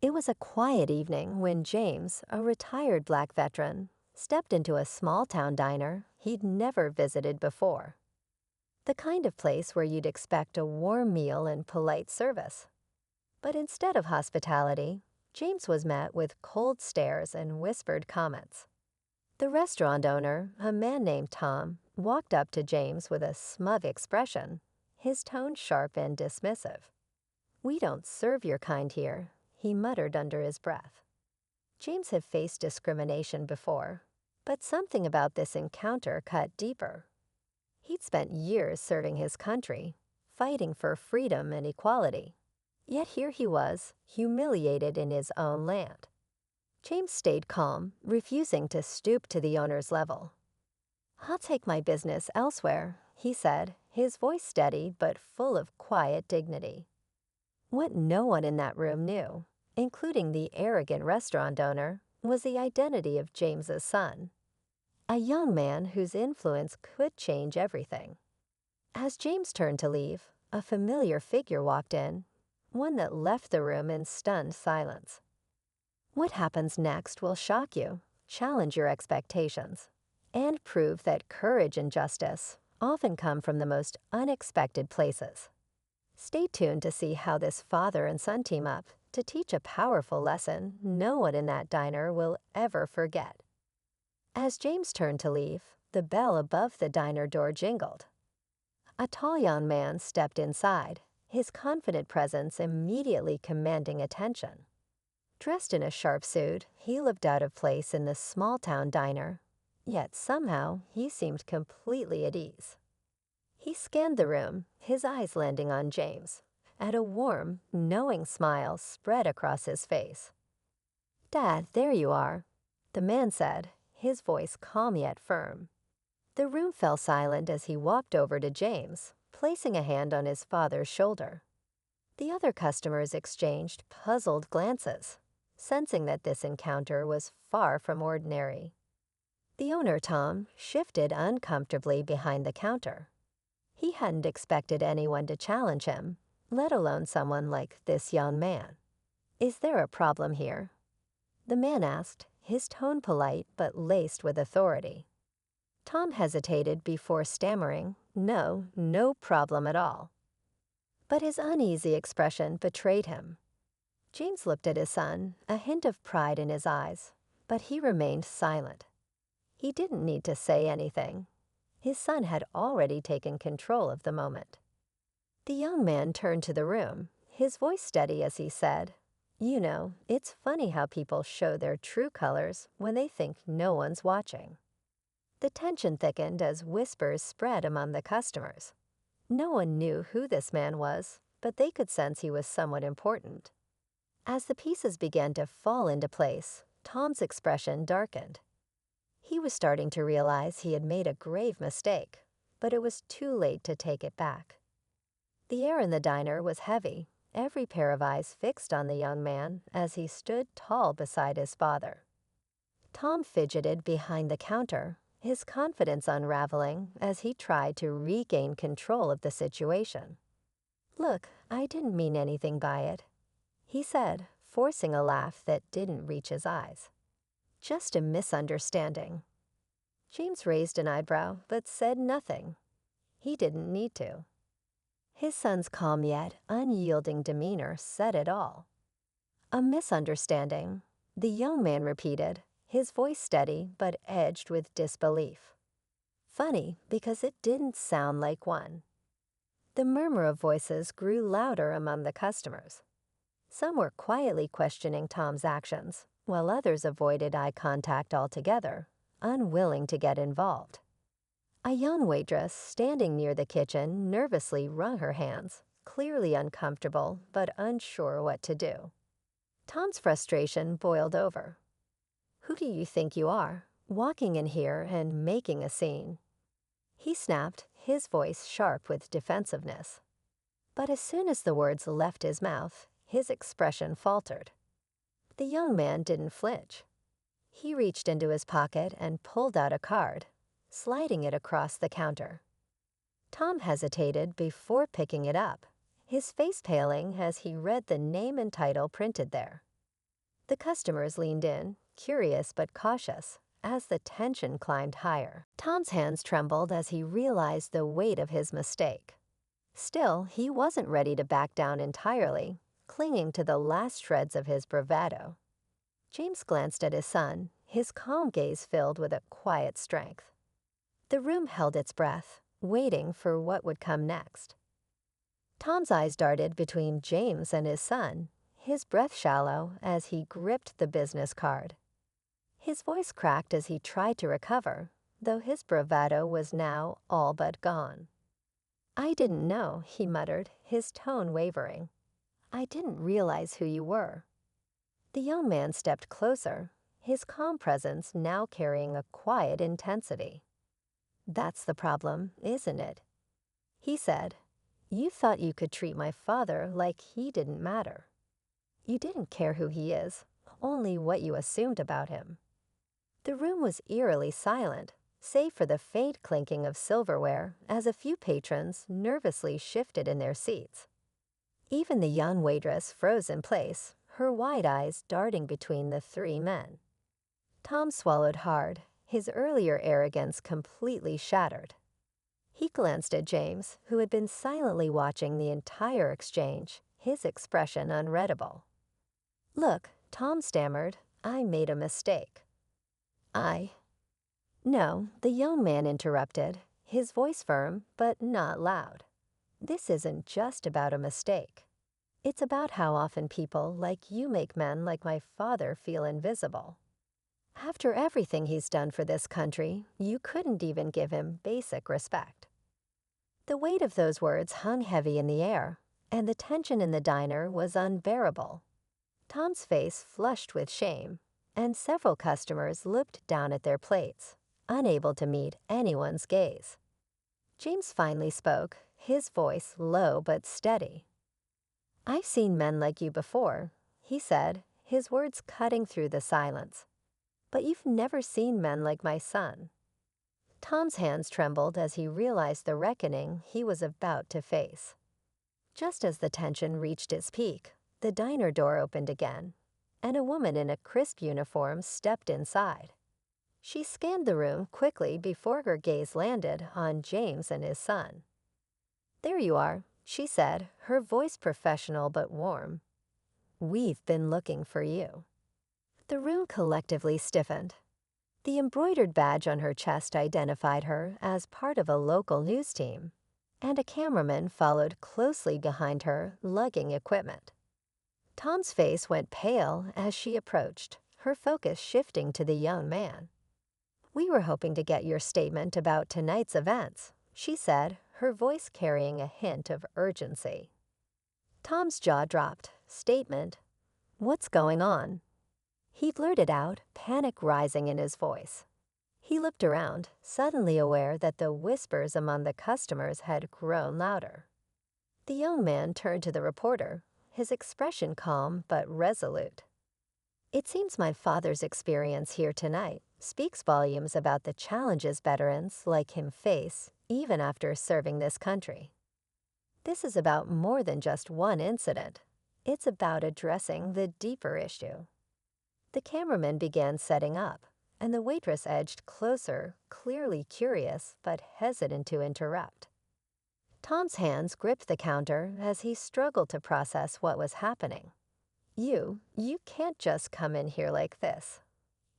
It was a quiet evening when James, a retired black veteran, stepped into a small-town diner he'd never visited before. The kind of place where you'd expect a warm meal and polite service. But instead of hospitality, James was met with cold stares and whispered comments. The restaurant owner, a man named Tom, walked up to James with a smug expression, his tone sharp and dismissive. "We don't serve your kind here," he muttered under his breath. James had faced discrimination before, but something about this encounter cut deeper. He'd spent years serving his country, fighting for freedom and equality. Yet here he was, humiliated in his own land. James stayed calm, refusing to stoop to the owner's level. "I'll take my business elsewhere," he said, his voice steady but full of quiet dignity. What no one in that room knew, including the arrogant restaurant owner, was the identity of James's son, a young man whose influence could change everything. As James turned to leave, a familiar figure walked in, one that left the room in stunned silence. What happens next will shock you, challenge your expectations, and prove that courage and justice often come from the most unexpected places. Stay tuned to see how this father and son team up to teach a powerful lesson no one in that diner will ever forget. As James turned to leave, the bell above the diner door jingled. A tall young man stepped inside, his confident presence immediately commanding attention. Dressed in a sharp suit, he looked out of place in the small-town diner, yet somehow he seemed completely at ease. He scanned the room, his eyes landing on James, and a warm, knowing smile spread across his face. "Dad, there you are," the man said, his voice calm yet firm. The room fell silent as he walked over to James, placing a hand on his father's shoulder. The other customers exchanged puzzled glances, sensing that this encounter was far from ordinary. The owner, Tom, shifted uncomfortably behind the counter. He hadn't expected anyone to challenge him, let alone someone like this young man. "Is there a problem here?" the man asked, his tone polite but laced with authority. Tom hesitated before stammering, "No problem at all." But his uneasy expression betrayed him. James looked at his son, a hint of pride in his eyes, but he remained silent. He didn't need to say anything. His son had already taken control of the moment. The young man turned to the room, his voice steady as he said, "It's funny how people show their true colors when they think no one's watching." The tension thickened as whispers spread among the customers. No one knew who this man was, but they could sense he was somewhat important. As the pieces began to fall into place, Tom's expression darkened. He was starting to realize he had made a grave mistake, but it was too late to take it back. The air in the diner was heavy, every pair of eyes fixed on the young man as he stood tall beside his father. Tom fidgeted behind the counter, his confidence unraveling as he tried to regain control of the situation. "Look, I didn't mean anything by it," he said, forcing a laugh that didn't reach his eyes. "Just a misunderstanding." James raised an eyebrow but said nothing. He didn't need to. His son's calm yet unyielding demeanor said it all. "A misunderstanding," the young man repeated, his voice steady but edged with disbelief. Funny, because it didn't sound like one. The murmur of voices grew louder among the customers. Some were quietly questioning Tom's actions, while others avoided eye contact altogether, unwilling to get involved. A young waitress standing near the kitchen nervously wrung her hands, clearly uncomfortable but unsure what to do. Tom's frustration boiled over. "Who do you think you are, walking in here and making a scene?" he snapped, his voice sharp with defensiveness. But as soon as the words left his mouth, his expression faltered. The young man didn't flinch. He reached into his pocket and pulled out a card, sliding it across the counter. Tom hesitated before picking it up, his face paling as he read the name and title printed there. The customers leaned in, curious but cautious, as the tension climbed higher. Tom's hands trembled as he realized the weight of his mistake. Still, he wasn't ready to back down entirely, clinging to the last shreds of his bravado. James glanced at his son, his calm gaze filled with a quiet strength. The room held its breath, waiting for what would come next. Tom's eyes darted between James and his son, his breath shallow as he gripped the business card. His voice cracked as he tried to recover, though his bravado was now all but gone. "I didn't know," he muttered, his tone wavering. "I didn't realize who you were." The young man stepped closer, his calm presence now carrying a quiet intensity. "That's the problem, isn't it?" he said. "You thought you could treat my father like he didn't matter. You didn't care who he is, only what you assumed about him." The room was eerily silent, save for the faint clinking of silverware as a few patrons nervously shifted in their seats. Even the young waitress froze in place, her wide eyes darting between the three men. Tom swallowed hard, his earlier arrogance completely shattered. He glanced at James, who had been silently watching the entire exchange, his expression unreadable. "Look," Tom stammered, "I made a mistake." "I—" "No," the young man interrupted, his voice firm but not loud. "This isn't just about a mistake. It's about how often people like you make men like my father feel invisible. After everything he's done for this country, you couldn't even give him basic respect." The weight of those words hung heavy in the air, and the tension in the diner was unbearable. Tom's face flushed with shame, and several customers looked down at their plates, unable to meet anyone's gaze. James finally spoke, his voice low but steady. "I've seen men like you before," he said, his words cutting through the silence. "But you've never seen men like my son." Tom's hands trembled as he realized the reckoning he was about to face. Just as the tension reached its peak, the diner door opened again, and a woman in a crisp uniform stepped inside. She scanned the room quickly before her gaze landed on James and his son. "There you are," she said, her voice professional but warm. "We've been looking for you." The room collectively stiffened. The embroidered badge on her chest identified her as part of a local news team, and a cameraman followed closely behind her, lugging equipment. Tom's face went pale as she approached, her focus shifting to the young man. "We were hoping to get your statement about tonight's events," she said, her voice carrying a hint of urgency. Tom's jaw dropped. "Statement? What's going on?" He blurted out, panic rising in his voice. He looked around, suddenly aware that the whispers among the customers had grown louder. The young man turned to the reporter, his expression calm but resolute. "It seems my father's experience here tonight speaks volumes about the challenges veterans like him face even after serving this country. This is about more than just one incident. It's about addressing the deeper issue." The cameraman began setting up, and the waitress edged closer, clearly curious but hesitant to interrupt. Tom's hands gripped the counter as he struggled to process what was happening. You can't just come in here like this,"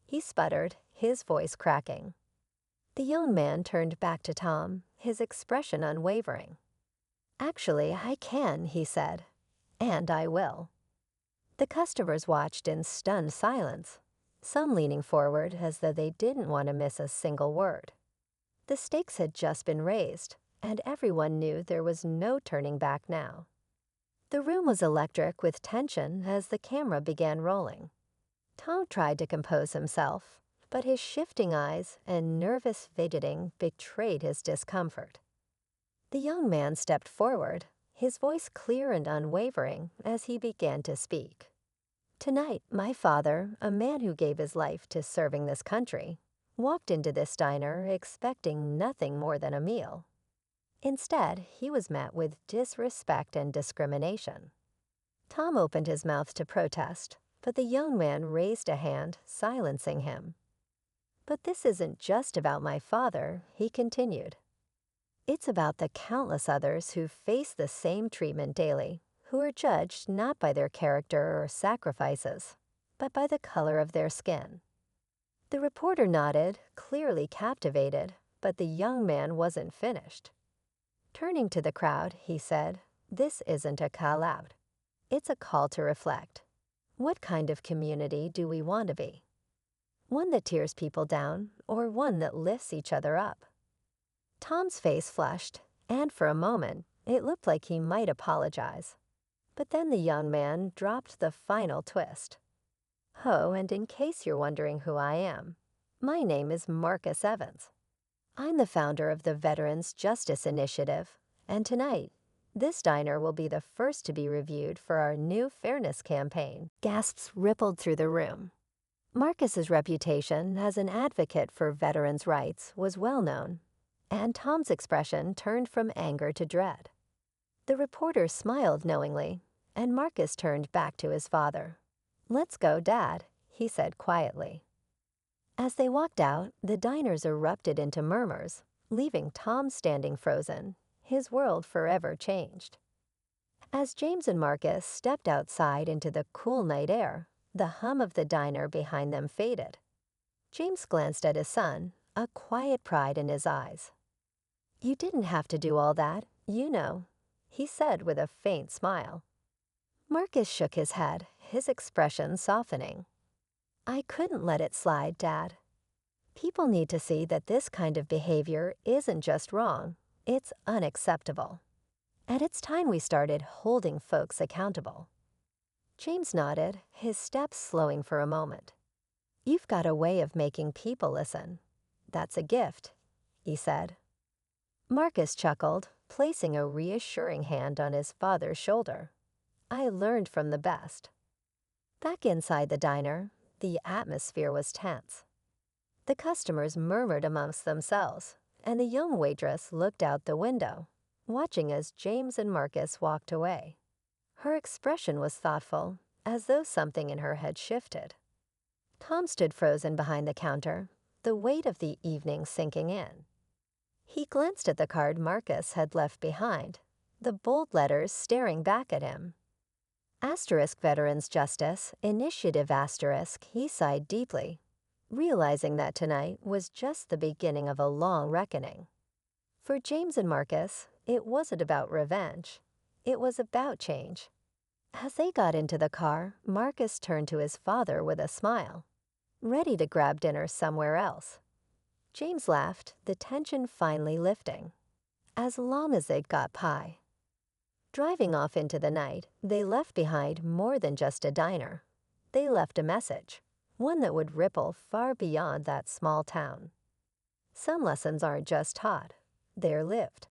he sputtered, his voice cracking. The young man turned back to Tom, his expression unwavering. "Actually, I can," he said, "and I will." The customers watched in stunned silence, some leaning forward as though they didn't want to miss a single word. The stakes had just been raised, and everyone knew there was no turning back now. The room was electric with tension as the camera began rolling. Tom tried to compose himself, but his shifting eyes and nervous fidgeting betrayed his discomfort. The young man stepped forward, his voice clear and unwavering as he began to speak. "Tonight, my father, a man who gave his life to serving this country, walked into this diner expecting nothing more than a meal. Instead, he was met with disrespect and discrimination." Tom opened his mouth to protest, but the young man raised a hand, silencing him. "But this isn't just about my father," he continued. "It's about the countless others who face the same treatment daily, who are judged not by their character or sacrifices, but by the color of their skin." The reporter nodded, clearly captivated, but the young man wasn't finished. Turning to the crowd, he said, "This isn't a call-out. It's a call to reflect. What kind of community do we want to be? One that tears people down, or one that lifts each other up?" Tom's face flushed, and for a moment, it looked like he might apologize. But then the young man dropped the final twist. "Oh, and in case you're wondering who I am, my name is Marcus Evans. I'm the founder of the Veterans Justice Initiative, and tonight, this diner will be the first to be reviewed for our new fairness campaign." Gasps rippled through the room. Marcus's reputation as an advocate for veterans' rights was well known, and Tom's expression turned from anger to dread. The reporter smiled knowingly, and Marcus turned back to his father. "Let's go, Dad," he said quietly. As they walked out, the diners erupted into murmurs, leaving Tom standing frozen, his world forever changed. As James and Marcus stepped outside into the cool night air, the hum of the diner behind them faded. James glanced at his son, a quiet pride in his eyes. "You didn't have to do all that, you know," he said with a faint smile. Marcus shook his head, his expression softening. "I couldn't let it slide, Dad. People need to see that this kind of behavior isn't just wrong, it's unacceptable. And it's time we started holding folks accountable." James nodded, his steps slowing for a moment. "You've got a way of making people listen. That's a gift," he said. Marcus chuckled, placing a reassuring hand on his father's shoulder. "I learned from the best." Back inside the diner, the atmosphere was tense. The customers murmured amongst themselves, and the young waitress looked out the window, watching as James and Marcus walked away. Her expression was thoughtful, as though something in her had shifted. Tom stood frozen behind the counter, the weight of the evening sinking in. He glanced at the card Marcus had left behind, the bold letters staring back at him. Asterisk Veterans Justice, Initiative Asterisk, he sighed deeply, realizing that tonight was just the beginning of a long reckoning. For James and Marcus, it wasn't about revenge. It was about change. As they got into the car, Marcus turned to his father with a smile, ready to grab dinner somewhere else. James laughed, the tension finally lifting. As long as they'd got pie. Driving off into the night, they left behind more than just a diner. They left a message, one that would ripple far beyond that small town. Some lessons aren't just taught, they're lived.